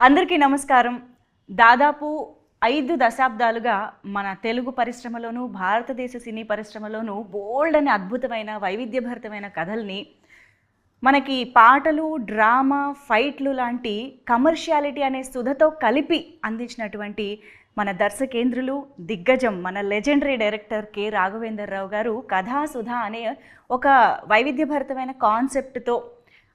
అందరికీ నమస్కారం. దాదాపు 5 దశాబ్దాలుగా మన తెలుగు పరిశ్రమలోను, భారతదేశ సినీ పరిశ్రమలోను బోల్డ్ అని అద్భుతమైన వైవిధ్యభరితమైన కథల్ని మనకి పాటలు, డ్రామా, ఫైట్లు లాంటి కమర్షియాలిటీ అనే సుధతో కలిపి అందించినటువంటి మన దర్శకేంద్రులు, దిగ్గజం, మన లెజెండరీ డైరెక్టర్ కె. రాఘవేంద్రరావు గారు కథాసుధ అనే ఒక వైవిధ్యభరితమైన కాన్సెప్ట్తో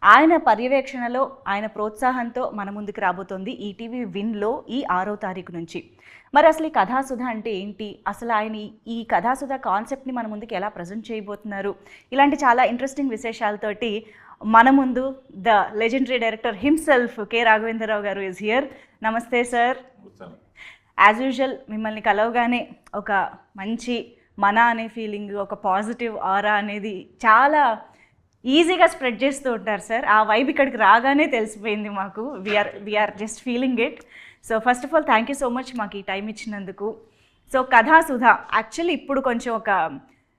ఆయన పర్యవేక్షణలో, ఆయన ప్రోత్సాహంతో మన ముందుకు రాబోతోంది ఈటీవీ విన్లో ఈ 6వ తారీఖు నుంచి. మరి అసలు ఈ కథాసుధ అంటే ఏంటి, అసలు ఆయన ఈ కథాసుధ కాన్సెప్ట్ని మన ముందుకు ఎలా ప్రజెంట్ చేయబోతున్నారు, ఇలాంటి చాలా ఇంట్రెస్టింగ్ విశేషాలతోటి మన ముందు the legendary director himself K. Raghavendra Rao గారు ఈజ్ హియర్. నమస్తే సార్. యాజ్ యూజువల్ మిమ్మల్ని కలవగానే ఒక మంచి మన అనే ఫీలింగ్, ఒక పాజిటివ్ ఆరా అనేది చాలా ఈజీగా స్ప్రెడ్ చేస్తూ ఉంటారు సార్. ఆ వైబ్ ఇక్కడికి రాగానే తెలిసిపోయింది మాకు. We're just feeling it. So first of all thank you so much మాకు ఈ టైం ఇచ్చినందుకు. సో కథాసుధ యాక్చువల్లీ ఇప్పుడు కొంచెం ఒక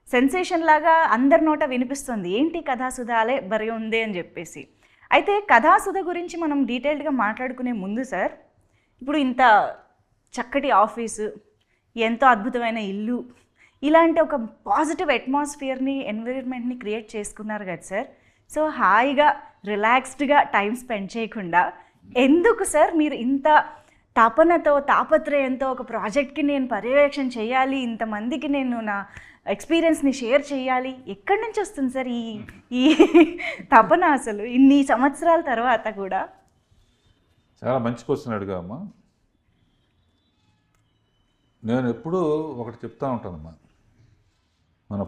సెన్సేషన్ లాగా అందరి నోట వినిపిస్తుంది, ఏంటి కథాసుధాలే బరి ఉంది అని చెప్పేసి. అయితే కథాసుధ గురించి మనం డీటెయిల్డ్గా మాట్లాడుకునే ముందు సార్, ఇప్పుడు ఇంత చక్కటి ఆఫీసు, ఎంతో అద్భుతమైన ఇల్లు, ఇలాంటి ఒక పాజిటివ్ అట్మాస్ఫియర్ని, ఎన్విరాన్మెంట్ని క్రియేట్ చేసుకున్నారు కదా సార్. సో హాయిగా రిలాక్స్డ్గా టైం స్పెండ్ చేయకుండా ఎందుకు సార్ మీరు ఇంత తపనతో, తాపత్రయంతో ఒక ప్రాజెక్ట్కి నేను పర్యవేక్షణ చేయాలి, ఇంతమందికి నేను నా ఎక్స్పీరియన్స్ని షేర్ చేయాలి, ఎక్కడి నుంచి వస్తుంది సార్ ఈ తపన అసలు ఇన్ని సంవత్సరాల తర్వాత కూడా? చాలా మంచి క్వశ్చన్ అడిగామ్మా. నేను ఎప్పుడూ ఒకటి చెప్తా ఉంటానమ్మా, మన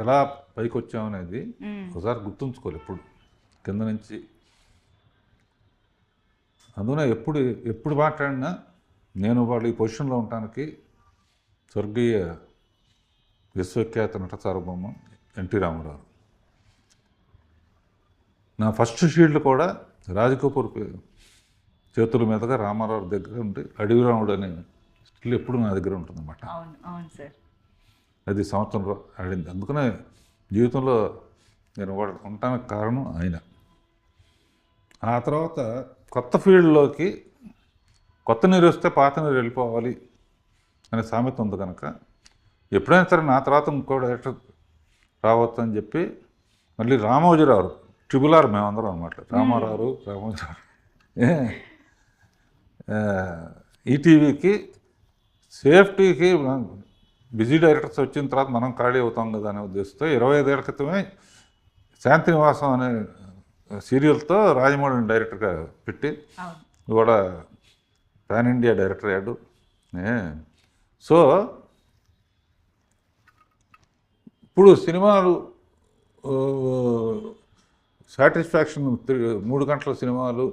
ఎలా పైకి వచ్చామనేది ఒకసారి గుర్తుంచుకోవాలి ఎప్పుడు కింద నుంచి. అందున ఎప్పుడు మాట్లాడినా నేను వాళ్ళు ఈ పొజిషన్లో ఉండటానికి స్వర్గీయ విశ్వఖ్యాత నట సార్వభౌమ ఎన్టీ రామారావు. నా ఫస్ట్ షీల్డ్ కూడా రాజకపూర్ చేతుల మీదుగా రామారావు దగ్గర ఉండి అడవి రాముడు అనే స్టిల్ ఎప్పుడు నా దగ్గర ఉంటుందన్నమాట. అవును సార్. అది సంవత్సరంలో ఆడింది. అందుకనే జీవితంలో నేను ఉండటానికి కారణం ఆయన. ఆ తర్వాత కొత్త ఫీల్డ్లోకి కొత్త నీరు వస్తే పాత నీరు వెళ్ళిపోవాలి అనే సామెత ఉంది కనుక ఎప్పుడైనా సరే నా తర్వాత ఇంకో డైరెక్టర్ రావచ్చు అని చెప్పి మళ్ళీ రామోజీరావు ట్రిబుల్ ఆర్ మేమందరం అనమాట. రామారావు, రామోజీరావు ఈటీవీకి సేఫ్టీకి బిజీ డైరెక్టర్స్ వచ్చిన తర్వాత మనం ఖాళీ అవుతాం కదా అనే ఉద్దేశంతో 25 ఏళ్ల క్రితమే శాంతినివాసం అనే సీరియల్తో రాజమౌళిని డైరెక్టర్గా పెట్టి కూడా పాన్ ఇండియా డైరెక్టర్ అయ్యాడు. సో ఇప్పుడు సినిమాలు సాటిస్ఫాక్షన్ 3 గంటల సినిమాలు,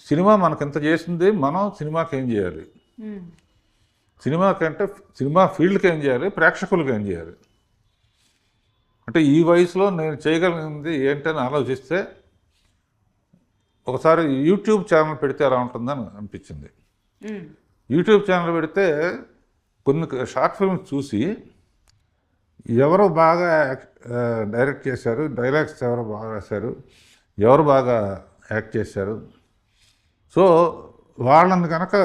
సినిమా మనకు ఎంత చేసింది, మనం సినిమాకి ఏం చేయాలి, సినిమాకంటే సినిమా ఫీల్డ్కి ఏం చేయాలి, ప్రేక్షకులకు ఏం చేయాలి అంటే ఈ వయసులో నేను చేయగలిగింది ఏంటని ఆలోచిస్తే ఒకసారి యూట్యూబ్ ఛానల్ పెడితే ఎలా ఉంటుందని అనిపించింది. యూట్యూబ్ ఛానల్ పెడితే కొన్ని షార్ట్ ఫిల్మ్స్ చూసి ఎవరు బాగా డైరెక్ట్ చేశారు, డైలాగ్స్ ఎవరు బాగా రాశారు, ఎవరు బాగా యాక్ట్ చేశారు, సో వాళ్ళని కనుక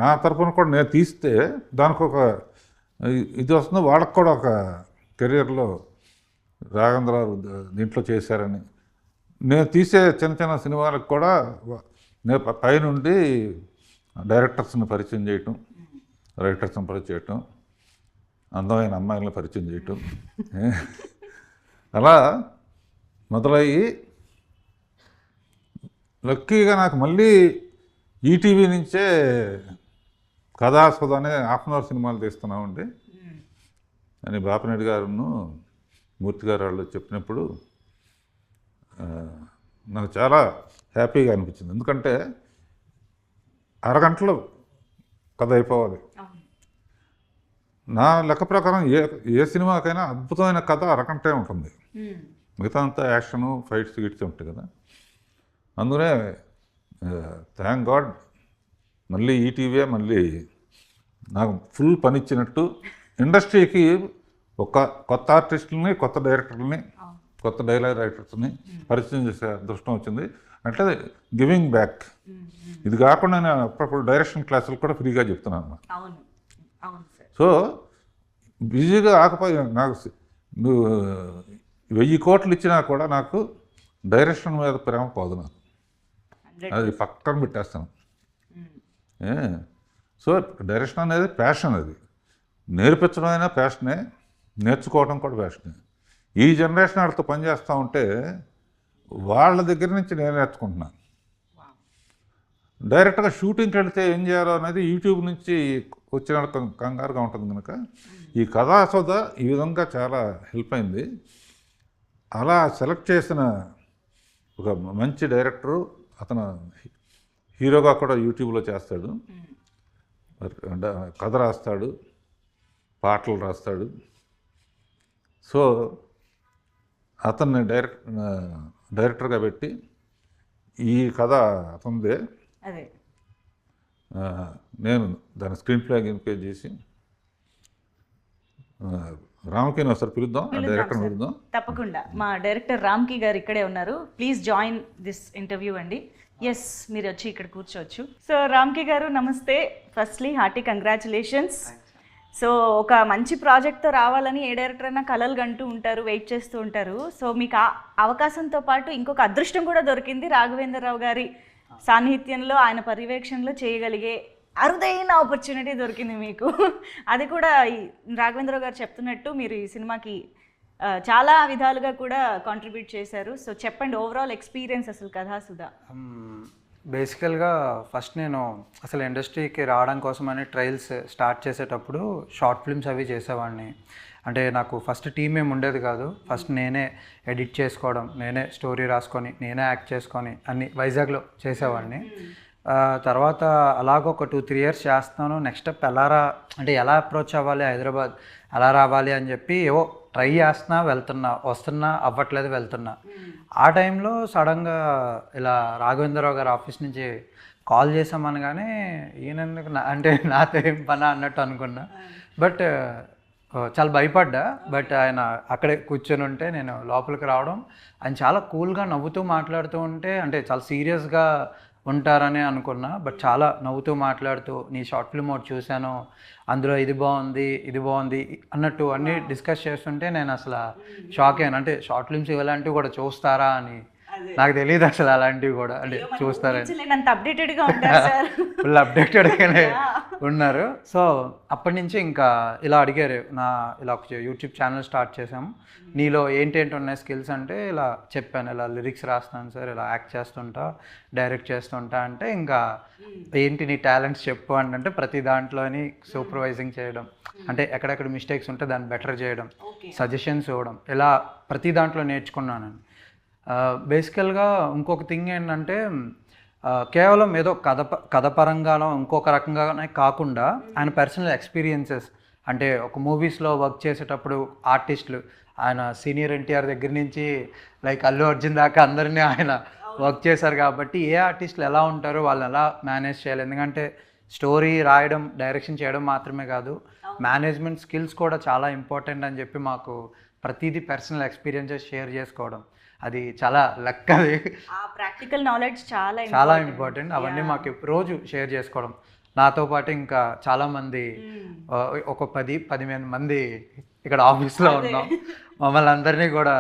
నా తరఫున కూడా నేను తీస్తే దానికి ఒక ఇది వస్తుంది, వాళ్ళకు కూడా ఒక కెరియర్లో రాఘవేంద్రరావు దీంట్లో చేశారని. నేను తీసే చిన్న చిన్న సినిమాలకు కూడా నేను పైనుండి డైరెక్టర్స్ని పరిచయం చేయటం, రైటర్స్ని పరిచయం చేయటం, అందమైన అమ్మాయిలను పరిచయం చేయటం, అలా మొదలయ్యి లక్కీగా నాకు మళ్ళీ ఈటీవీ నుంచే కథాసుధ అనే హాఫ్-అన్-అవర్ సినిమాలు తీస్తున్నామండి అని బాపిరెడ్డి గారును మూర్తి గారు వాళ్ళు చెప్పినప్పుడు నాకు చాలా హ్యాపీగా అనిపించింది. ఎందుకంటే అరగంటలో కథ అయిపోవాలి. నా లెక్క ప్రకారం ఏ సినిమాకైనా అద్భుతమైన కథ అరగంటే ఉంటుంది, మిగతా అంతా యాక్షను, ఫైట్స్ గిట్స్ ఉంటాయి కదా. అందుకనే థ్యాంక్ గాడ్ మళ్ళీ ఈటీవీ మళ్ళీ నాకు ఫుల్ పనిచ్చినట్టు ఇండస్ట్రీకి ఒక కొత్త ఆర్టిస్టులని, కొత్త డైరెక్టర్లని కొత్త డైలాగ్ రైటర్స్ని పరిచయం చేసే అదృష్టం వచ్చింది. అంటే గివింగ్ బ్యాక్. ఇది కాకుండా నేను అప్పుడప్పుడు డైరెక్షన్ క్లాసులు కూడా ఫ్రీగా చెప్తున్నాను. సో బిజీగా ఆకపోయి నాకు నువ్వు 1000 కోట్లు ఇచ్చినా కూడా నాకు డైరెక్షన్ మీద ప్రేమ పోదు. నాకు అది పక్కన పెట్టేస్తాను. సో డైరెక్షన్ అనేది ప్యాషన్. అది నేర్పించడం అయినా ప్యాషనే, నేర్చుకోవడం కూడా ప్యాషనే. ఈ జనరేషన్ వాళ్ళతో పనిచేస్తూ ఉంటే వాళ్ళ దగ్గర నుంచి నేను నేర్చుకుంటున్నాను. డైరెక్ట్గా షూటింగ్కి వెళితే ఏం చేయాలో అనేది యూట్యూబ్ నుంచి వచ్చిన కంగారుగా ఉంటుంది కనుక ఈ కథాసోద ఈ విధంగా చాలా హెల్ప్ అయింది. అలా సెలెక్ట్ చేసిన ఒక మంచి డైరెక్టరు, అతను హీరోగా కూడా యూట్యూబ్లో చేస్తాడు, కథ రాస్తాడు, పాటలు రాస్తాడు. సో అతన్ని డైరెక్టర్గా పెట్టి ఈ కథ అతనిదే, నేను దాని స్క్రీన్ ప్లే గిన్పేజ్ చేసి రామ్కి ఒకసారి పిలుద్దాం, డైరెక్టర్ పిలుద్దాం. తప్పకుండా మా డైరెక్టర్ రామ్కి గారు ఇక్కడే ఉన్నారు. ప్లీజ్ జాయిన్ దిస్ ఇంటర్వ్యూ అండి. ఎస్, మీరు వచ్చి ఇక్కడ కూర్చోవచ్చు. సో రామ్కి గారు నమస్తే. Firstly hearty congratulations. సో ఒక మంచి ప్రాజెక్ట్తో రావాలని ఏ డైరెక్టర్ అయినా కలలు కంటూ ఉంటారు, వెయిట్ చేస్తూ ఉంటారు. సో మీకు ఆ అవకాశంతో పాటు ఇంకొక అదృష్టం కూడా దొరికింది. రాఘవేంద్రరావు గారి సాన్నిహిత్యంలో, ఆయన పర్యవేక్షణలో చేయగలిగే అరుదైన ఆపర్చునిటీ దొరికింది మీకు. అది కూడా రాఘవేంద్రరావు గారు చెప్తున్నట్టు మీరు ఈ సినిమాకి చాలా విధాలుగా కూడా కాంట్రిబ్యూట్ చేశారు. సో చెప్పండి, ఓవరాల్ ఎక్స్పీరియన్స్ అసలు కథాసుధా. బేసికల్గా ఫస్ట్ నేను అసలు ఇండస్ట్రీకి రావడం కోసమని ట్రయల్స్ స్టార్ట్ చేసేటప్పుడు షార్ట్ ఫిల్మ్స్ అవి చేసేవాడిని. అంటే నాకు ఫస్ట్ టీం ఏమి ఉండేది కాదు. ఫస్ట్ నేనే ఎడిట్ చేసుకోవడం, నేనే స్టోరీ రాసుకొని, నేనే యాక్ట్ చేసుకొని అన్ని వైజాగ్లో చేసేవాడిని. తర్వాత అలాగ ఒక 2-3 ఇయర్స్ చేస్తాను. నెక్స్ట్ స్టెప్ ఎలా అప్రోచ్ అవ్వాలి, హైదరాబాద్ ఎలా రావాలి అని చెప్పి ఏవో ట్రై చేస్తున్నా, వస్తున్నా, అవ్వట్లేదు, వెళ్తున్నా. ఆ టైంలో సడన్గా ఇలా రాఘవేంద్రరావు గారి ఆఫీస్ నుంచి కాల్ చేసామనగానే ఈయనెందుకు అంటే నాతో ఏం పని అన్నట్టు అనుకున్నా. బట్ చాలా భయపడ్డా. బట్ ఆయన అక్కడే కూర్చొని ఉంటే నేను లోపలికి రావడం, ఆయన చాలా కూల్గా నవ్వుతూ మాట్లాడుతూ ఉంటే, అంటే చాలా సీరియస్గా ఉంటారని అనుకున్నా. బట్ చాలా నవ్వుతూ మాట్లాడుతూ, నీ షార్ట్ ఫిల్మ్ ఒకటి చూశాను, అందులో ఇది బాగుంది అన్నట్టు అన్నీ డిస్కస్ చేస్తుంటే నేను అసలు షాక్ అయ్యాను. అంటే షార్ట్ ఫిల్మ్స్ ఇలాంటివి కూడా చూస్తారా అని నాకు తెలియదు అసలు. అలాంటివి కూడా అంటే చూస్తారని ఫుల్ అప్డేటెడ్గానే ఉన్నారు. సో అప్పటి నుంచి ఇంకా ఇలా అడిగారు, ఇలా ఒక యూట్యూబ్ ఛానల్ స్టార్ట్ చేసాము, నీలో ఏంటేంటి ఉన్నాయి స్కిల్స్ అంటే ఇలా చెప్పాను, ఇలా లిరిక్స్ రాస్తాను సార్, ఇలా యాక్ట్ చేస్తుంటా, డైరెక్ట్ చేస్తుంటా. అంటే ఇంకా ఏంటి నీ టాలెంట్స్ చెప్పు అంటే ప్రతి దాంట్లోని సూపర్వైజింగ్ చేయడం, అంటే ఎక్కడెక్కడ మిస్టేక్స్ ఉంటే దాన్ని బెటర్ చేయడం, సజెషన్స్ ఇవ్వడం, ఇలా ప్రతి దాంట్లో నేర్చుకున్నాను. బేసికల్గా ఇంకొక థింగ్ ఏంటంటే కేవలం ఏదో కథ పరంగానో ఇంకొక రకంగానే కాకుండా ఆయన పర్సనల్ ఎక్స్పీరియన్సెస్, అంటే ఒక మూవీస్లో వర్క్ చేసేటప్పుడు ఆర్టిస్టులు, ఆయన సీనియర్ ఎన్టీఆర్ దగ్గర నుంచి లైక్ అల్లు అర్జున్ దాకా అందరినీ ఆయన వర్క్ చేశారు కాబట్టి ఏ ఆర్టిస్టులు ఎలా ఉంటారో వాళ్ళని ఎలా మేనేజ్ చేయాలి. ఎందుకంటే స్టోరీ రాయడం, డైరెక్షన్ చేయడం మాత్రమే కాదు, మేనేజ్మెంట్ స్కిల్స్ కూడా చాలా ఇంపార్టెంట్ అని చెప్పి మాకు ప్రతిదీ పర్సనల్ ఎక్స్పీరియన్సెస్ షేర్ చేసుకోవడం, అది చాలా లక్. అది ప్రాక్టికల్ నాలెడ్జ్ చాలా ఇంపార్టెంట్. అవన్నీ మాకు రోజు షేర్ చేసుకోవడం. నాతో పాటు ఇంకా చాలామంది, ఒక 10-15 మంది ఇక్కడ ఆఫీస్లో ఉన్నాం. మమ్మల్ని అందరినీ కూడా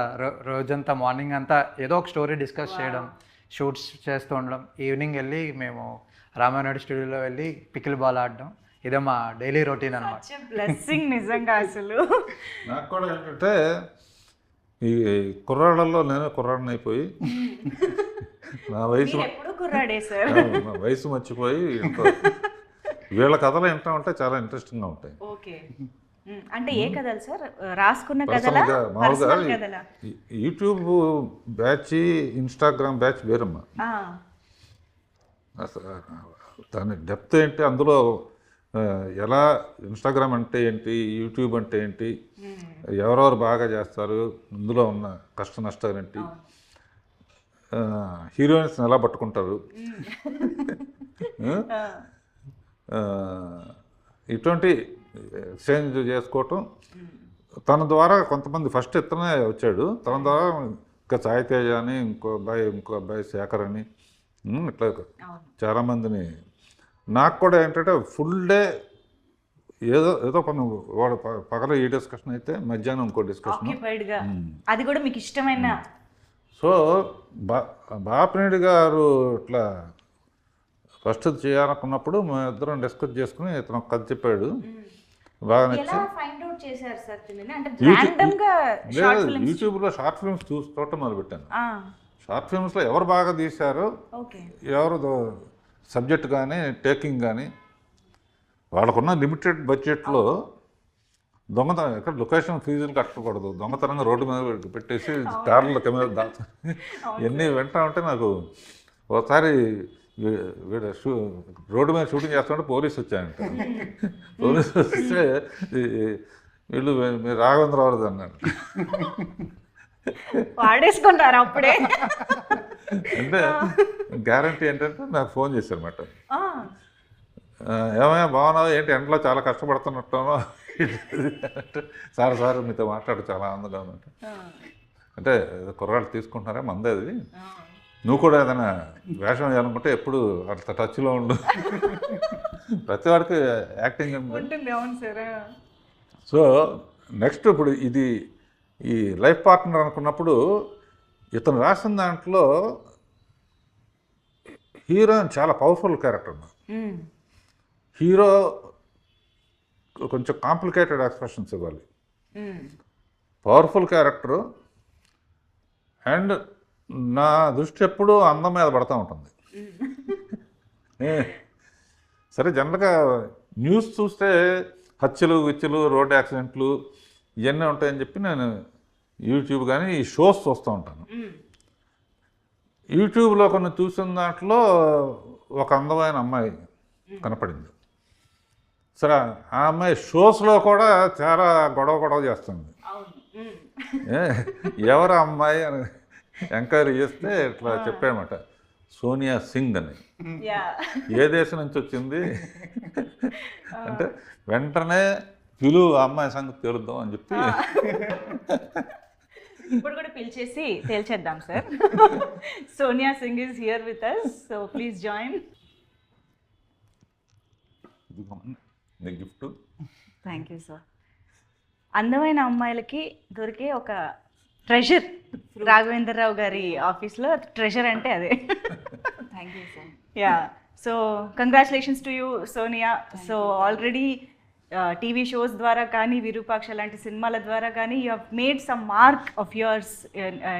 రోజంతా మార్నింగ్ అంతా ఏదో ఒక స్టోరీ డిస్కస్ చేయడం, షూట్స్ చేస్తూ ఉండడం, ఈవినింగ్ వెళ్ళి మేము రామానాయుడు స్టూడియోలో వెళ్ళి పికిల్ బాల్ ఆడడం, ఇదే మా డైలీ రొటీన్ అన్నమాట. బ్లెస్సింగ్ నిజంగా. అసలు నాకు కూడా ఏంటంటే ఈ కుర్రాళ్ళల్లో నేను కుర్రాడిని అయిపోయి నా వయసు మర్చిపోయి వీళ్ళ కథలు వింటా ఉంటే చాలా ఇంట్రెస్టింగ్గా ఉంటాయి. ఓకే, అంటే ఏ కథలు సార్? రాసుకున్న కథలా? మామూలుగా యూట్యూబ్ బ్యాచ్, ఇన్స్టాగ్రామ్ బ్యాచ్ వేరమ్మా. దాని డెప్త్ ఏంటి, అందులో ఎలా ఇన్స్టాగ్రామ్ అంటే ఏంటి, యూట్యూబ్ అంటే ఏంటి, ఎవరెవరు బాగా చేస్తారు, ఇందులో ఉన్న కష్ట నష్టాలు ఏంటి, హీరోయిన్స్ని ఎలా పట్టుకుంటారు, ఇటువంటి ఎక్స్చేంజ్ చేసుకోవటం తన ద్వారా కొంతమంది ఫస్ట్ ఇతనే వచ్చాడు, తన ద్వారా ఇంకా సాయి తేజ అని ఇంకో అబ్బాయి శేఖర్ అని ఇట్లా చాలామందిని. నాకు కూడా ఏంటంటే ఫుల్ డే ఏదో పని, వాడు పగల ఈ డిస్కషన్ అయితే మధ్యాహ్నం ఇంకో డిస్కషన్. అది కూడా మీకు ఇష్టమైన. సో బాపినేడు గారు ఇట్లా ఫస్ట్ చేయాలనుకున్నప్పుడు మేము ఇద్దరం డిస్కస్ చేసుకుని ఇతను కథ చెప్పాడు, బాగా నచ్చి. యూట్యూబ్లో షార్ట్ ఫిల్మ్స్ చూడటం మొదలుపెట్టాను. షార్ట్ ఫిల్మ్స్లో ఎవరు బాగా తీశారో, ఎవరు సబ్జెక్ట్ కానీ టేకింగ్ కానీ, వాళ్ళకున్న లిమిటెడ్ బడ్జెట్లో దొంగతనం, ఎక్కడ లొకేషన్ ఫీజులు కట్టకూడదు, దొంగతనంగా రోడ్డు మీద పెట్టేసి కార్ల కెమెరా దాచు ఇవన్నీ వింటా ఉంటే నాకు ఒకసారి రోడ్డు మీద షూటింగ్ చేస్తుంటే పోలీసు వచ్చాయంట. పోలీసు వస్తే వీళ్ళు మీరు రాఘవేంద్రరావు అన్నాడు. వాడేసుకుంటారు అప్పుడే. అంటే గ్యారంటీ ఏంటంటే నాకు ఫోన్ చేశారన్నమాట, ఏమైనా బాగున్నావు ఏంటి, ఎండలో చాలా కష్టపడుతున్నట్టునో. సార్ మీతో మాట్లాడు చాలా ఆనందంగా ఉందంట. అంటే కుర్రాళ్ళు తీసుకుంటున్నారా మందే అది, నువ్వు కూడా ఏదైనా వేషం వేయాలనుకుంటే ఎప్పుడు అంత టచ్లో ఉండు, ప్రతి వాడికి యాక్టింగ్ ఉంటుంది. సో నెక్స్ట్ ఇప్పుడు ఇది ఈ లైఫ్ పార్ట్నర్ అనుకున్నప్పుడు ఇతను రాసిన దాంట్లో హీరోయిన్ చాలా పవర్ఫుల్ క్యారెక్టర్. హీరో కొంచెం కాంప్లికేటెడ్ ఎక్స్ప్రెషన్స్ ఇవ్వాలి, పవర్ఫుల్ క్యారెక్టరు. అండ్ నా దృష్టి ఎప్పుడూ అందం మీద పడుతూ ఉంటుంది. సరే జనరల్గా న్యూస్ చూస్తే హత్యలు విత్యలు రోడ్ యాక్సిడెంట్లు ఇవన్నీ ఉంటాయని చెప్పి నేను యూట్యూబ్ కానీ ఈ షోస్ చూస్తూ ఉంటాను. యూట్యూబ్లో కొన్ని చూసిన దాంట్లో ఒక అందమైన అమ్మాయి కనపడింది. సరే ఆ అమ్మాయి షోస్లో కూడా చాలా గొడవ చేస్తుంది. ఎవరు అమ్మాయి అని ఎంక్వైరీ చేస్తే ఇట్లా చెప్పాడనమాట, సోనియా సింగ్ అని. ఏ దేశం నుంచి వచ్చింది అంటే వెంటనే పిలువు ఆ అమ్మాయి సంగతి తెలుద్దాం అని చెప్పి ఇప్పుడు కూడా పిలిచేసి తేల్చేద్దాం sir. Sonia Singh is here with us, so please join. Gift. Thank you sir. అందమైన అమ్మాయిలకి దొరికే ఒక ట్రెజర్ రాఘవేంద్రరావు గారి ఆఫీస్లో. ట్రెజర్ అంటే అదే. Thank you sir. Yeah, so congratulations to you Sonia. So already TV shows ద్వారా కానీ విరూపాక్ష లాంటి సినిమాల ద్వారా కానీ you have made some mark of yours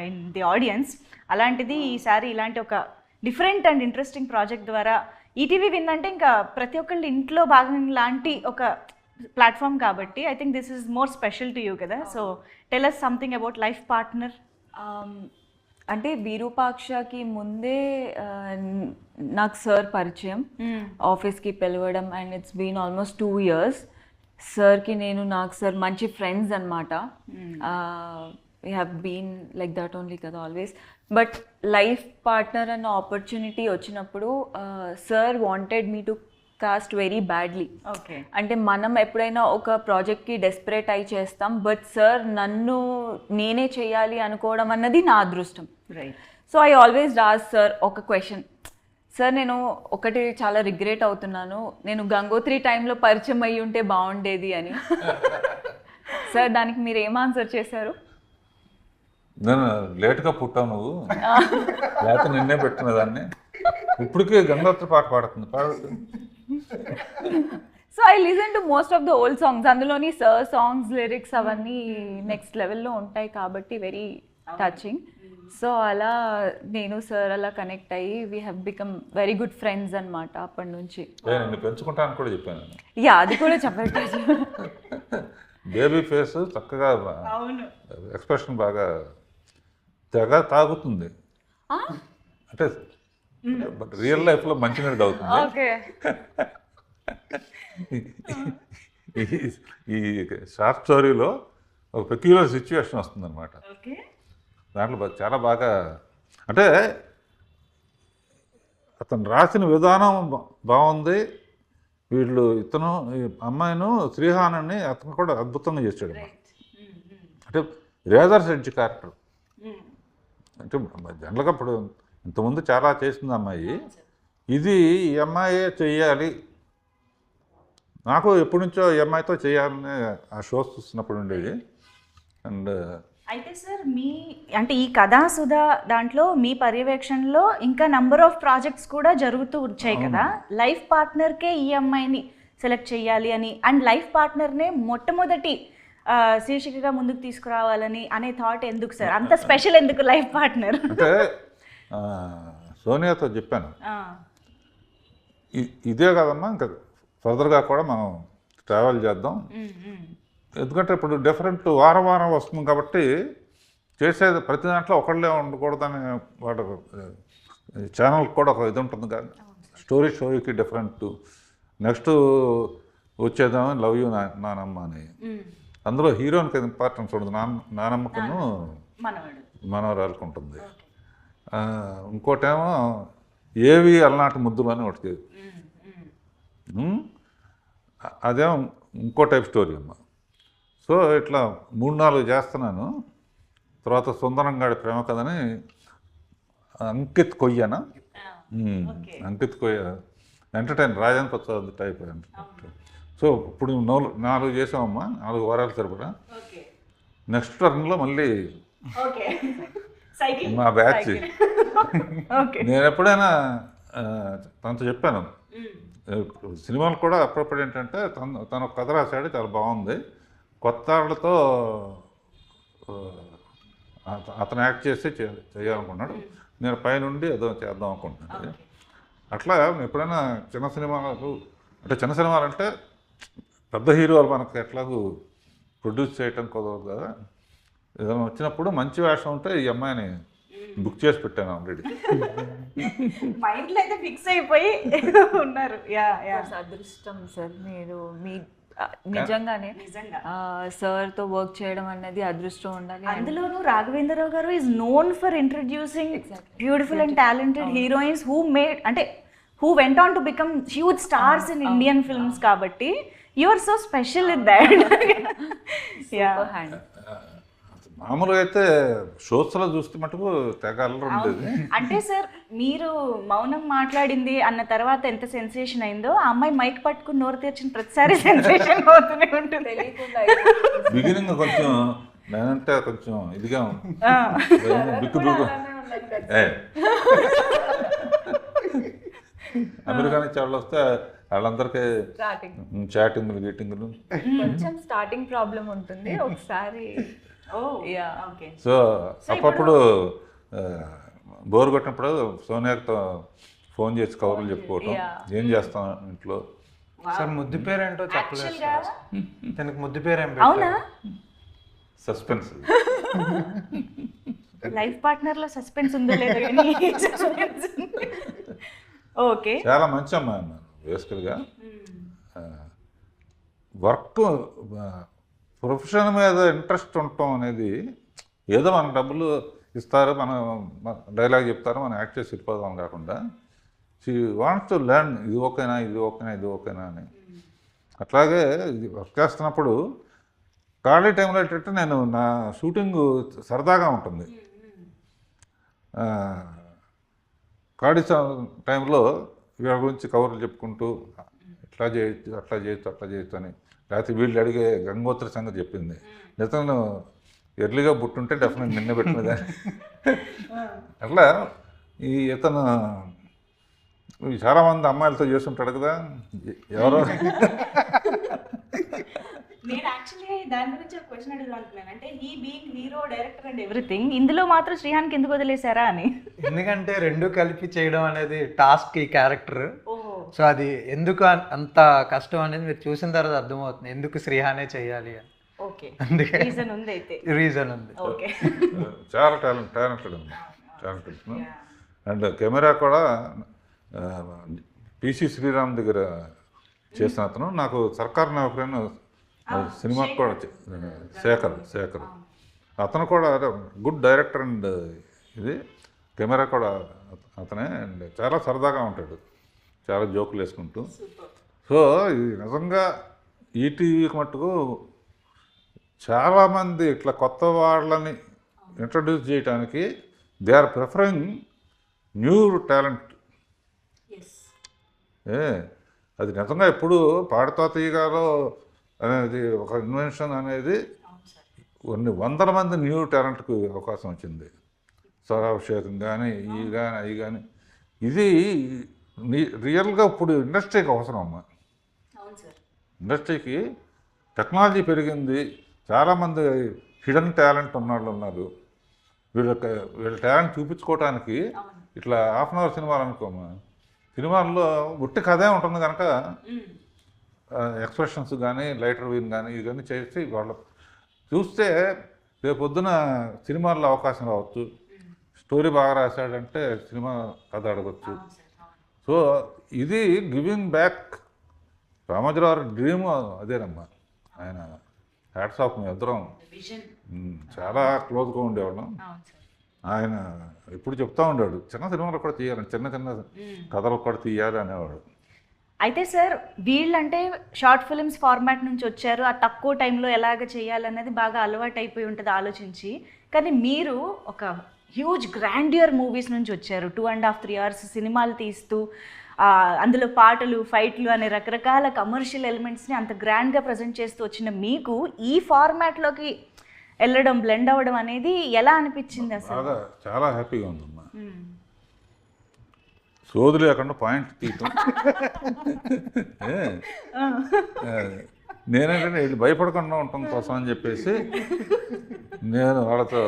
in the audience. అలాంటిది ఈసారి ఇలాంటి ఒక డిఫరెంట్ అండ్ ఇంట్రెస్టింగ్ ప్రాజెక్ట్ ద్వారా ఈటీవీ విన్ అంటే ఇంకా ప్రతి ఒక్కళ్ళ ఇంట్లో భాగం లాంటి ఒక ప్లాట్ఫామ్ కాబట్టి I think this is more special to you కదా. So tell us something about life partner. అంటే విరూపాక్షకి ముందే నాకు సార్ పరిచయం, ఆఫీస్కి పిలవడం, and it's been almost 2 years. సార్కి నాకు సార్ మంచి ఫ్రెండ్స్ అనమాట. We have been like that only కదా ఆల్వేస్. బట్ లైఫ్ పార్ట్నర్ అన్న ఆపర్చునిటీ వచ్చినప్పుడు sir wanted me to cast very badly. Okay, అంటే మనం ఎప్పుడైనా ఒక ప్రాజెక్ట్కి డెస్పరేట్ అయి చేస్తాం, బట్ సార్ నేనే చేయాలి అనుకోవడం అన్నది నా అదృష్టం. Right. So I always Raj sir ఒక క్వశ్చన్, సార్ నేను ఒకటి చాలా రిగ్రెట్ అవుతున్నాను, నేను గంగోత్రి టైంలో పరిచయం అయ్యి ఉంటే బాగుండేది అని. సార్ దానికి మీరు ఏం ఆన్సర్ చేశారు? నేను లేట్గా పుట్టావు నువ్వు, లేకపోతే నిన్నే పెట్టిన దాన్ని. ఇప్పటికే గంగోత్రి పాట పాడుతుంది. So I listen to most of the old songs, అందులోని సార్ సాంగ్స్ లిరిక్స్ అవన్నీ నెక్స్ట్ లెవెల్లో ఉంటాయి కాబట్టి వెరీ టచింగ్. సో అలా నేను సార్ అలా కనెక్ట్ అయ్యి we have become very good friends అనమాట అప్పటి నుంచి. నేను పెంచుకుంటాను కూడా చెప్పాను. యా, అది కూడా చెప్పట్లేదు. బేబీ ఫేస్ చక్కగా, ఎక్స్ప్రెషన్ బాగా తెగ తాగుతుంది. అంటే బట్ రియల్ లైఫ్లో మంచినీళ్ళు తాగుతుంది. ఓకే. ఈ షార్ట్ స్టోరీలో ఒక పెక్యులర్ సిచ్యువేషన్ వస్తుంది అనమాట. దాంట్లో చాలా బాగా, అంటే అతను రాసిన విధానం బాగుంది. ఇతను ఈ అమ్మాయిను శ్రీహానాన్ని అతను కూడా అద్భుతంగా చేశాడు. అంటే రేజర్స్ ఎడ్జ్ క్యారెక్టర్. అంటే జనరల్గా ఇప్పుడు ఇంతకుముందు చాలా చేసింది అమ్మాయి, ఇది ఈ అమ్మాయే చెయ్యాలి, నాకు ఎప్పటి నుంచో ఈ అమ్మాయితో చేయాలని ఆ షోస్ చూస్తున్నప్పుడు ఉండేది. అండ్ అయితే సార్ అంటే ఈ కథాసుధా దాంట్లో మీ పర్యవేక్షణలో ఇంకా నంబర్ ఆఫ్ ప్రాజెక్ట్స్ కూడా జరుగుతూ వచ్చాయి కదా. లైఫ్ పార్ట్నర్కే ఈ అమ్మాయిని సెలెక్ట్ చేయాలి అని, అండ్ లైఫ్ పార్ట్నర్నే మొట్టమొదటి శీర్షికగా ముందుకు తీసుకురావాలని అనే థాట్ ఎందుకు సార్? అంత స్పెషల్ ఎందుకు లైఫ్ పార్ట్నర్? అంటే సోనియాతో చెప్పాను, ఇదే కదమ్మా, ఇంకా ఫర్దర్గా కూడా మనం ట్రావెల్ చేద్దాం, ఎందుకంటే ఇప్పుడు డిఫరెంట్ వారం వారం వస్తుంది కాబట్టి చేసేది ప్రతి దాంట్లో ఒకళ్ళే ఉండకూడదని వాడు ఛానల్కి కూడా ఒక ఇది ఉంటుంది కదా, స్టోరీకి డిఫరెంట్. నెక్స్ట్ వచ్చేదామని లవ్ యూ నానమ్మ అని, అందులో హీరోయిన్కి ఇంపార్టెన్స్ ఉండదు, నానమ్మకును మనవరాలకు ఉంటుంది. ఇంకోటేమో ఏవి అలనాటి ముద్దులు అని ఒకటి, అదేమో ఇంకో టైప్ స్టోరీ అమ్మ. సో ఇట్లా 3-4 చేస్తున్నాను. తర్వాత సుందరంగాడి ప్రేమ కథని అంకిత్ కొయ్యన, అంకిత్ కొయ్య entertain Rajendra Prasad type. So ఇప్పుడు 4 చేసామమ్మా, 4 వారాలు సరిపడా. నెక్స్ట్ టర్న్లో మళ్ళీ మా బ్యాచ్. నేను ఎప్పుడైనా తనతో చెప్పాను, సినిమాలు కూడా అప్పుడప్పుడు ఏంటంటే తను కథ రాశాడు, చాలా బాగుంది, కొత్త వాళ్ళతో అతను యాక్ట్ చేసి చేయాలనుకున్నాడు, నేను పైనుండి ఏదో చేద్దాం అనుకుంటున్నాను. అట్లా ఎప్పుడైనా చిన్న సినిమాలు అంటే పెద్ద హీరోలు మనకు ఎట్లాగూ ప్రొడ్యూస్ చేయటం కుదరదు కదా, ఏదైనా వచ్చినప్పుడు మంచి వేషం ఉంటే ఈ అమ్మాయిని బుక్ చేసి పెట్టాను ఆల్రెడీ. మైండ్లో అయితే ఫిక్స్ అయిపోయి ఉన్నారు. అదృష్టం సార్, మీరు మీ నిజంగానే సార్తో వర్క్ చేయడం అనేది అదృష్టం ఉండాలి. అందులోనూ రాఘవేంద్రరావు గారు is known for introducing beautiful and talented heroines who went on to become huge stars in Indian films కాబట్టి you are so special in that. మామూలుగా అయితే షోస్లో చూస్తే మటుకు తెగ అల్లరి ఉండేది. అంటే సార్ మీరు మౌనం మాట్లాడింది అన్న తర్వాత ఎంత సెన్సేషన్ అయిందో, ఆ అమ్మాయి మైక్ పట్టుకుని నోరు తెరిచిన ప్రతిసారి సెన్సేషన్ అవుతూనే ఉంటుంది. బిగినింగ్ కొంచెం నేనంటే కొంచెం ఇదిగా బిక్కు అమెరికా నుంచి వాళ్ళు వస్తే వాళ్ళందరికీ చాటింగ్లు గీటింగ్లు కొంచెం స్టార్టింగ్ ప్రాబ్లం ఉంటుంది ఒకసారి. సో అప్పుడు బోర్ కొట్టినప్పుడు సోనియాతో ఫోన్ చేసి కవర్లు చెప్పుకోవటం, ఏం చేస్తాం ఇంట్లో. సార్ ముద్దు పేరు ఏంటో చెప్పలేదు సార్, తనకి ముద్దు పేరు ఏం పెట్టారు? సస్పెన్స్. లైఫ్ పార్ట్నర్ లో సస్పెన్స్ ఉందో లేదో కానీ ఓకే. చాలా మంచి అమ్మాయి అన్నాను బేసికల్గా. వర్క్ ప్రొఫెషన్ మీద ఇంట్రెస్ట్ ఉండటం అనేది, ఏదో మన డబ్బులు ఇస్తారు, మనం డైలాగ్ చెప్తారు, మనం యాక్ట్ చేసి వెళ్ళిపోదాం కాకుండా, షీ వాంట్స్ టు లెర్న్, ఇది ఓకేనా ఇది ఓకేనా ఇది ఓకేనా అని. అట్లాగే ఇది వర్క్ చేస్తున్నప్పుడు ఖాళీ టైంలో ఏంటంటే నేను నా షూటింగ్ సరదాగా ఉంటుంది, ఖాళీ టైంలో వీళ్ళ గురించి కవర్లు చెప్పుకుంటూ ఇట్లా చేయొచ్చు అట్లా చేయొచ్చు అట్లా చేయొచ్చు అని, లేకపోతే వీళ్ళు అడిగే గంగోత్రి సంగతి చెప్పింది, నిజంగా ఎర్లీగా పుట్టుంటే డెఫినెట్ నిన్న పెట్టినదని. అట్లా ఇతను చాలామంది అమ్మాయిలతో చేస్తుంటాడు కదా, ఎవరో. నేను యాక్చువల్లీ దాని గురించి ఒక క్వశ్చన్ అడుగుదాం అనుకున్నాను, అంటే he being hero director and everything, ఇందులో మాత్రం శ్రీహాన్కి ఎందుకు వదిలేశారా అని. ఎందుకంటే రెండు కలిపి చేయడం అనేది టాస్క్ ఈ క్యారెక్టర్. సో అది ఎందుకు అంత కష్టం అనేది మీరు చూసిన తర్వాత అర్థమవుతుంది, ఎందుకు శ్రీహానే చేయాలి అని. అందుకే రీజన్ ఉంది, అయితే రీజన్ ఉంది. చాలా టాలెంటెడ్ అండ్ కెమెరా కూడా పిసి శ్రీరామ్ దగ్గర చేసిన అతను, నాకు సర్కార్ నౌకరైన సినిమాకి కూడా శేఖర్ అతను కూడా గుడ్ డైరెక్టర్ అండ్ ఇది కెమెరా కూడా అతనే, అండ్ చాలా సరదాగా ఉంటాడు, చాలా జోకులు వేసుకుంటూ. సో ఇది నిజంగా ఈటీవీకి మట్టుకు చాలామంది ఇట్లా కొత్త వాళ్ళని ఇంట్రడ్యూస్ చేయడానికి they are preferring new talent. అది నిజంగా ఎప్పుడు పాడుతా తీయగాలో అనేది ఒక ఇన్వెన్షన్ అనేది కొన్ని వందల మంది న్యూ టాలెంట్కి అవకాశం వచ్చింది. స్వరాభిషేకం కానీ అవి కానీ ఇది రియల్గా ఇప్పుడు ఇండస్ట్రీకి అవసరం అమ్మా. ఇండస్ట్రీకి టెక్నాలజీ పెరిగింది, చాలామంది హిడెన్ టాలెంట్ ఉన్నవాళ్ళు ఉన్నారు. వీళ్ళ టాలెంట్ చూపించుకోవడానికి ఇట్లా హాఫ్ అన్ అవర్ సినిమాలు అనుకోమా, సినిమాల్లో గుట్టి కథే ఉంటుంది కనుక ఎక్స్ప్రెషన్స్ కానీ లైటర్ వీన్ కానీ ఇవి కానీ చేసి వాళ్ళు చూస్తే రేపు పొద్దున సినిమాల్లో అవకాశం రావచ్చు. స్టోరీ బాగా రాశాడంటే సినిమా కథ అడగచ్చు. సో ఇది గివింగ్ బ్యాక్. రామోజీరావు డ్రీమ్ అదేనమ్మా. ఆయన హ్యాట్స్ ఆఫ్. మేము ఇద్దరం చాలా క్లోజ్గా ఉండేవాళ్ళం. ఆయన ఎప్పుడు చెప్తా ఉండాడు చిన్న సినిమాలు కూడా తీయాలని, చిన్న చిన్న కథలు కూడా తీయాలి అనేవాడు. అయితే సార్ వీళ్ళంటే షార్ట్ ఫిల్మ్స్ ఫార్మాట్ నుంచి వచ్చారు, ఆ తక్కువ టైంలో ఎలాగ చేయాలనేది బాగా అలవాటు అయిపోయి ఉంటుంది ఆలోచించి. కానీ మీరు ఒక హ్యూజ్ గ్రాండియర్ మూవీస్ నుంచి వచ్చారు. 2.5-3 hours సినిమాలు తీస్తూ అందులో పాటలు, ఫైట్లు అనే రకరకాల కమర్షియల్ ఎలిమెంట్స్ని అంత గ్రాండ్గా ప్రజెంట్ చేస్తూ వచ్చిన మీకు ఈ ఫార్మాట్లోకి వెళ్ళడం, బ్లెండ్ అవ్వడం అనేది ఎలా అనిపించింది అసలు? చాలా హ్యాపీగా ఉందమ్మా. సోది లేకుండా పాయింట్ తీయటం. నేనేంటంటే వీళ్ళు భయపడకుండా ఉండటం కోసం అని చెప్పేసి నేను వాళ్ళతో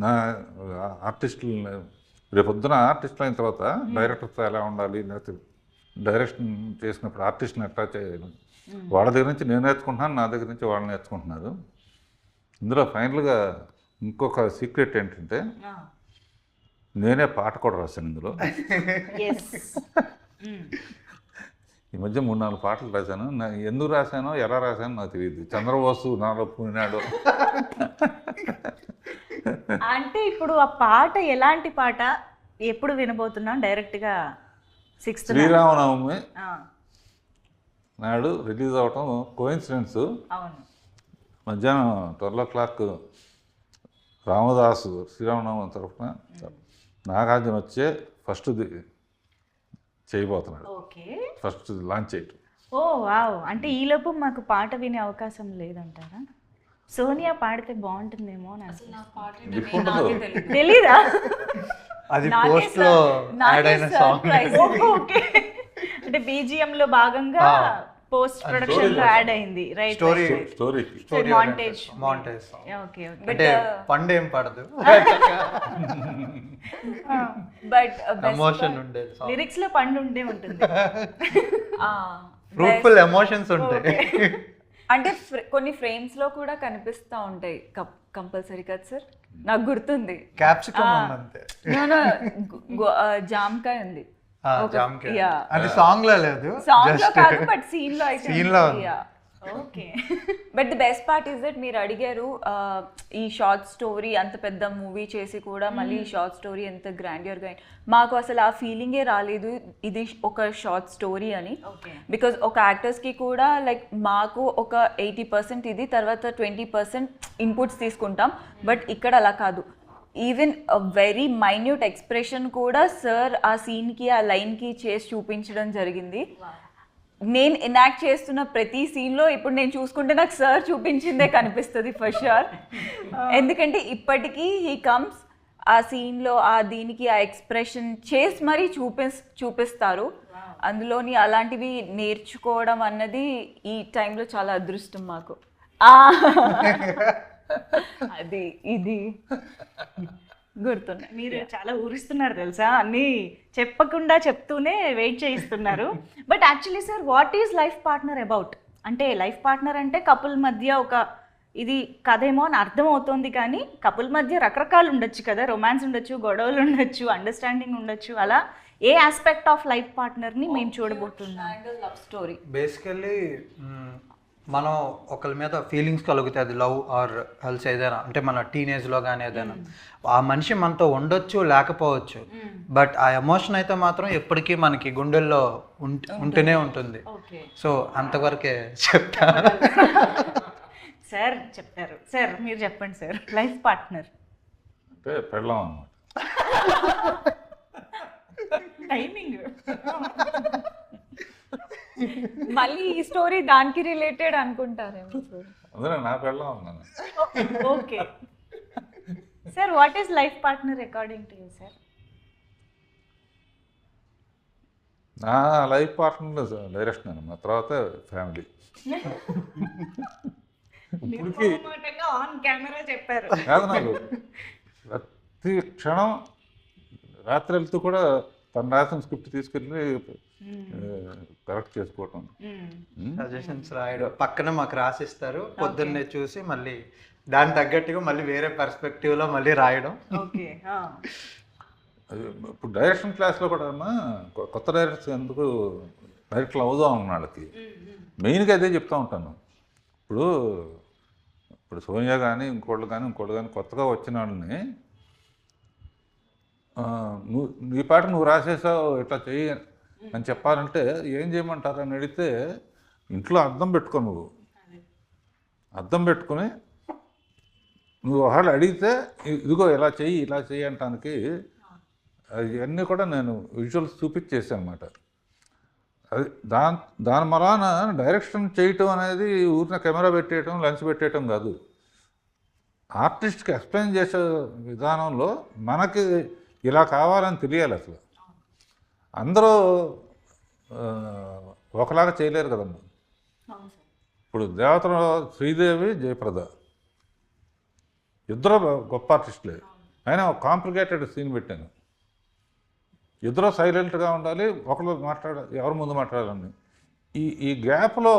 నా ఆర్టిస్టులు రేపొద్దున ఆర్టిస్టులు అయిన తర్వాత డైరెక్టర్తో ఎలా ఉండాలి, లేకపోతే డైరెక్షన్ చేసినప్పుడు ఆర్టిస్ట్ని ఎట్లా చేయాలి, వాళ్ళ దగ్గర నుంచి నేను నేర్చుకుంటున్నాను, నా దగ్గర నుంచి వాళ్ళు నేర్చుకుంటున్నారు. ఇందులో ఫైనల్గా ఇంకొక సీక్రెట్ ఏంటంటే నేనే పాట కూడా రాశాను ఇందులో. ఈ మధ్య 3-4 పాటలు రాశాను. ఎందుకు రాశానో ఎలా రాశానో నాకు తెలియదు. చంద్రబోసు నాలో పూనాడు. అంటే ఇప్పుడు ఆ పాట ఎలాంటి పాట, ఎప్పుడు వినబోతున్నాం? డైరెక్ట్గా 6th శ్రీరామనవమి నాడు రిలీజ్ అవటం కోయిన్సిడెన్స్. అవును. మధ్యాహ్నం 12 o'clock రామదాసు శ్రీరామనవమి తరఫున నాగార్జున వచ్చే ఫస్ట్ చేయబోతున్నాడు. ఓకే. ఫస్ట్ లాంచ్ చేయటం. ఓ వావ్. అంటే ఈలోపు మాకు పాట వినే అవకాశం లేదంటారా? సోనియా పాడితే బాగుంటుందేమో. తెలీదా? అది పోస్ట్ లో యాడ్ అయిన సాంగ్. ఓకే. అంటే BGM లో భాగంగా పోస్ట్ ప్రొడక్షన్ లో యాడ్ అయింది. రైట్. Story montage. ఓకే. అంటే పండు ఏం పడదు, బట్ ఎమోషన్ ఉండేది. లిరిక్స్ లో పండు ఉండే ఉంటుంది. ఫ్రూట్ఫుల్ ఎమోషన్స్ ఉంటాయి. అంటే కొన్ని ఫ్రేమ్స్ లో కూడా కనిపిస్తూ ఉంటాయి కంపల్సరీ కదా సార్? నాకు గుర్తుంది. క్యాప్సికమ్ అంతే. జామకాయ ఉంది. అది సాంగ్ లో లేదు, సాంగ్ లో కాదు, బట్ సీన్ లో అయితే. సీన్ లో. Okay. But the best part is that మీరు అడిగారు ఈ షార్ట్ స్టోరీ అంత పెద్ద మూవీ చేసి కూడా మళ్ళీ ఈ షార్ట్ స్టోరీ ఎంత గ్రాండియర్గా. మాకు అసలు ఆ ఫీలింగే రాలేదు ఇది ఒక షార్ట్ స్టోరీ అని. బికాజ్ ఒక యాక్టర్స్కి కూడా లైక్ మాకు ఒక 80% ఇది, తర్వాత 20% ఇన్పుట్స్ తీసుకుంటాం. బట్ ఇక్కడ అలా కాదు. ఈవెన్ వెరీ మైన్యూట్ ఎక్స్ప్రెషన్ కూడా సార్ ఆ సీన్కి, ఆ లైన్కి చేసి చూపించడం జరిగింది. నేను ఎనాక్ట్ చేస్తున్న ప్రతి సీన్లో ఇప్పుడు నేను చూసుకుంటే నాకు సార్ చూపించిందే కనిపిస్తుంది ఫర్ ష్యూర్. ఎందుకంటే ఇప్పటికీ హీ కమ్స్ ఆ సీన్లో ఆ దీనికి ఆ ఎక్స్ప్రెషన్ చేసి మరీ చూపిస్తారు. అందులోని అలాంటివి నేర్చుకోవడం అన్నది ఈ టైంలో చాలా అదృష్టం మాకు. అది ఇది గుర్తున్నాయి. మీరు చాలా ఊరిస్తున్నారు తెలుసా, అన్నీ చెప్పకుండా చెప్తూనే వెయిట్ చేయిస్తున్నారు. But actually sir, what is life partner about? అంటే లైఫ్ పార్ట్నర్ అంటే కపుల్ మధ్య ఒక ఇది కథేమో అని అర్థం అవుతుంది. కానీ కపుల్ మధ్య రకరకాలు ఉండొచ్చు కదా, రొమాన్స్ ఉండొచ్చు, గొడవలు ఉండొచ్చు, అండర్స్టాండింగ్ ఉండొచ్చు. అలా ఏ ఆస్పెక్ట్ ఆఫ్ లైఫ్ పార్ట్నర్ని మేము చూడబోతున్నాం? Love story. బేసికల్లీ మనం ఒకరి మీద ఫీలింగ్స్ కలుగుతాయి, అది లవ్ ఆర్ హెల్స్ ఏదైనా. అంటే మన టీనేజ్లో కానీ ఏదైనా ఆ మనిషి మనతో ఉండొచ్చు, లేకపోవచ్చు, బట్ ఆ ఎమోషన్ అయితే మాత్రం ఎప్పటికీ మనకి గుండెల్లో ఉంటూనే ఉంటుంది. సో అంతవరకే చెప్తా. సార్ చెప్పారు. సార్ మీరు చెప్పండి సార్. లైఫ్ పార్ట్నర్ అంటే పెళ్ళాం అన్నమాట. టైమింగ్. మళ్ళీ ఈ స్టోరీ దానికి రిలేటెడ్ అనుకుంటారేమో సార్. అందులో నా పెళ్ళాం అన్నాను. Okay sir, what is life partner according to you sir? నా లైఫ్ పార్ట్నర్ డైరెక్షన్ అన్నమాట, తర్వాత ఫ్యామిలీ. ఇప్పటికీ ఆన్ కెమెరా చెప్పారు. కాదు, నాకు ప్రతి క్షణం రాత్రి వెళ్తూ కూడా తను రాసిన స్క్రిప్ట్ తీసుకెళ్ళి కరెక్ట్ చేసుకోవటం, సజెషన్స్ రాయడం, పక్కన మాకు రాసిస్తారు, పొద్దున్నే చూసి మళ్ళీ దాని తగ్గట్టుగా మళ్ళీ వేరే పర్స్పెక్టివ్లో మళ్ళీ రాయడం. ఓకే. ఇప్పుడు డైరెక్షన్ క్లాస్లో కూడా అమ్మా కొత్త డైరెక్టర్స్ ఎందుకు డైరెక్టర్లు అవుదాం అన్న వాళ్ళకి మెయిన్గా అదే చెప్తూ ఉంటాను. ఇప్పుడు సోనియా కానీ ఇంకోళ్ళు కానీ కొత్తగా వచ్చిన వాళ్ళని నీ పాట నువ్వు రాసేసావు ఇట్లా చెయ్యి అని చెప్పాలంటే ఏం చేయమంటారు అని అడిగితే ఇంట్లో అద్దం పెట్టుకో, నువ్వు అద్దం పెట్టుకుని నువ్వు ఒకళ్ళు అడిగితే ఇదిగో ఇలా చెయ్యి అంటానికి అవన్నీ కూడా నేను విజువల్స్ చూపించేసాను అనమాట. అది దాని మలాన డైరెక్షన్ చేయటం అనేది ఊరిన కెమెరా పెట్టేయటం, లెన్స్ పెట్టేయటం కాదు. ఆర్టిస్ట్కి ఎక్స్ప్లెయిన్ చేసే విధానంలో మనకి ఇలా కావాలని తెలియాలి. అసలు అందరూ ఒకలాగా చేయలేరు కదమ్మా. ఇప్పుడు దేవతలో శ్రీదేవి, జయప్రద ఇద్దరు గొప్ప ఆర్టిస్టులే. అయినా ఒక కాంప్లికేటెడ్ సీన్ పెట్టాను. ఇద్దరు సైలెంట్గా ఉండాలి, ఒకరు ఎవరు ముందు మాట్లాడాలని. ఈ గ్యాప్లో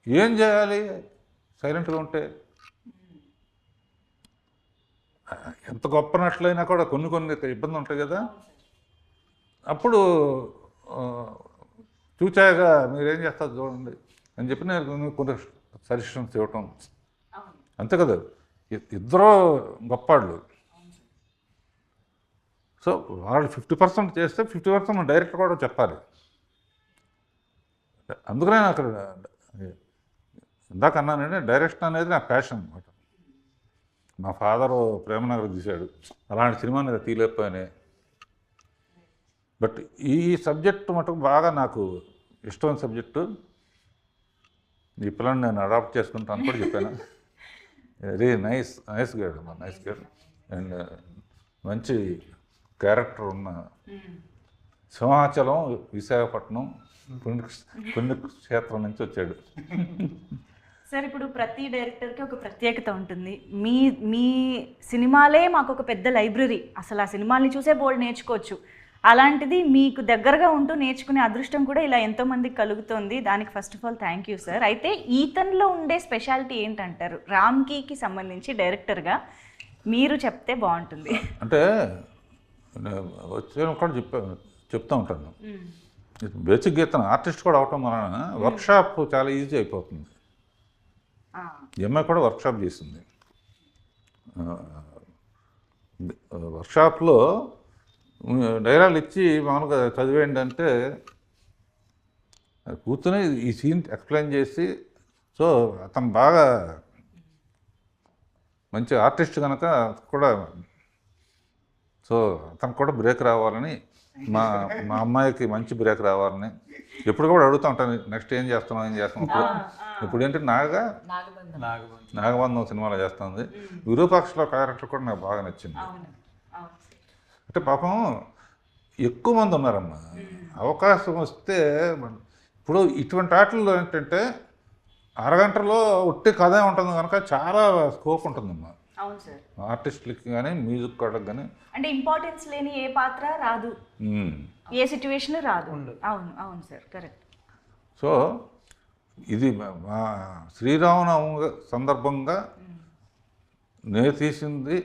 ఏం చేయాలి? సైలెంట్గా ఉంటే ఎంత గొప్ప నటులైనా కూడా కొన్ని ఇబ్బంది ఉంటాయి కదా. అప్పుడు చూచాగా మీరేం చేస్తారు చూడండి అని చెప్పి నేను కొన్ని సజెషన్స్ ఇవ్వటం, అంతే కదా. ఇద్దరు గొప్పవాళ్ళు. సో వాళ్ళు 50% చేస్తే 50% డైరెక్టర్ కూడా చెప్పాలి. అందుకనే నాకు ఇందాక అన్నానంటే డైరెక్షన్ అనేది నా ప్యాషన్ అనమాట. మా ఫాదరు ప్రేమనగర్ తీశాడు, అలాంటి సినిమా నేను తీయలేకపోయానే. బట్ ఈ సబ్జెక్ట్ మటుకు బాగా నాకు ఇష్టమైన సబ్జెక్టు. ఈ పిల్లని నేను అడాప్ట్ చేసుకుంటాను కూడా చెప్పాను. వెరీ నైస్ గైడ్ అమ్మా, నైస్ గైడ్. అండ్ మంచి క్యారెక్టర్ ఉన్న సింహాచలం, విశాఖపట్నం పుణ్యక్షేత్రం నుంచి వచ్చాడు. సార్, ఇప్పుడు ప్రతి డైరెక్టర్కి ఒక ప్రత్యేకత ఉంటుంది. మీ సినిమాలే మాకు ఒక పెద్ద లైబ్రరీ. అసలు ఆ సినిమాల్ని చూసే బోల్డ్ నేర్చుకోవచ్చు. అలాంటిది మీకు దగ్గరగా ఉంటూ నేర్చుకునే అదృష్టం కూడా ఇలా ఎంతోమందికి కలుగుతుంది. దానికి first of all thank you sir. అయితే ఈతన్లో ఉండే స్పెషాలిటీ ఏంటంటారు? రామ్కీకి సంబంధించి డైరెక్టర్గా మీరు చెప్తే బాగుంటుంది. అంటే వచ్చే కూడా చెప్తూ ఉంటాను. బేసిక్ గీతను ఆర్టిస్ట్ కూడా అవటం వలన వర్క్షాప్ చాలా ఈజీ అయిపోతుంది. ఈ అమ్మాయి కూడా వర్క్షాప్ చేసింది. వర్క్షాప్లో డైలాగులు ఇచ్చి మామూలుగా చదివేయండి అంటే కూర్చొని ఈ సీన్ ఎక్స్ప్లెయిన్ చేసి, సో అతను బాగా మంచి ఆర్టిస్ట్ కనుక కూడా, సో అతనికి కూడా బ్రేక్ రావాలని, మా అమ్మాయికి మంచి బ్రేక్ రావాలని ఎప్పుడు కూడా అడుగుతూ ఉంటాను. నెక్స్ట్ ఏం చేస్తున్నాం ఇప్పుడు ఏంటి నాగబంధం సినిమాలో చేస్తుంది. విరూపాక్షలో క్యారెక్టర్ కూడా నాకు బాగా నచ్చింది. అంటే పాపం ఎక్కువ మంది ఉన్నారమ్మా. అవకాశం వస్తే ఇప్పుడు ఇటువంటి ఆటల్లో ఏంటంటే అరగంటలో ఒట్టి కథే ఉంటుంది కనుక చాలా స్కోప్ ఉంటుందమ్మా. అవును సార్. ఆర్టిస్టులకి కానీ మ్యూజిక్ వాళ్ళకి కానీ అంటే ఇంపార్టెన్స్ లేని ఏ పాత్ర రాదు, ఏ సిచ్యువేషన్ రాదు. అవును సార్, కరెక్ట్. సో ఇది మా శ్రీరామనవమి సందర్భంగా నేను తీసింది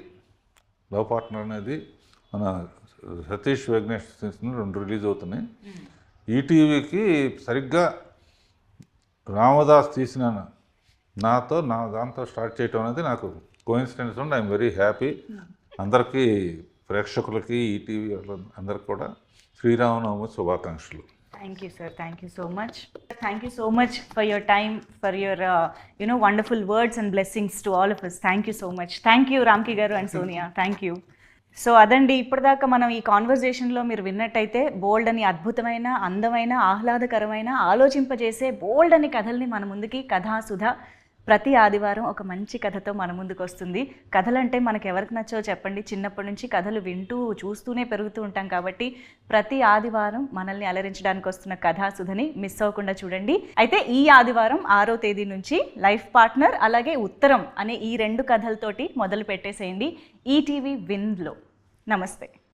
లవ్ పార్ట్నర్ అనేది. మన సతీష్ వెంకటేష్ 2 రిలీజ్ అవుతున్నాయి. ఈటీవీకి సరిగ్గా రామదాస్ తీసిన దాంతో స్టార్ట్ చేయటం అనేది నాకు కోఇన్సిడెన్స్ ఉండి ఐఎమ్ వెరీ హ్యాపీ. అందరికీ ప్రేక్షకులకి ఈటీవీ అందరికి కూడా శ్రీరామనవమి శుభాకాంక్షలు. Thank you, sir. Thank you so much. Thank you so much for your time, for your wonderful words and blessings to all of us. Thank you so much. Thank you, Ramki garu and Sonia. Thank you. So అదండి, ఇప్పటిదాకా మనం ఈ కాన్వర్జేషన్లో మీరు విన్నట్టయితే బోల్డ్ అని అద్భుతమైన, అందమైన, ఆహ్లాదకరమైన, ఆలోచింపజేసే బోల్డ్ అని కథల్ని మన ముందుకి కథాసుధ ప్రతి ఆదివారం ఒక మంచి కథతో మన ముందుకు వస్తుంది. కథలంటే మనకు ఎవరికి నచ్చో చెప్పండి, చిన్నప్పటి నుంచి కథలు వింటూ చూస్తూనే పెరుగుతూ ఉంటాం కాబట్టి ప్రతి ఆదివారం మనల్ని అలరించడానికి వస్తున్న కథాసుధని మిస్ అవ్వకుండా చూడండి. అయితే ఈ ఆదివారం 6వ తేదీ నుంచి లైఫ్ పార్ట్నర్ అలాగే ఉత్తరం అనే ఈ 2 కథలతోటి మొదలు పెట్టేసేయండి ఈటీవీ విన్లో. నమస్తే.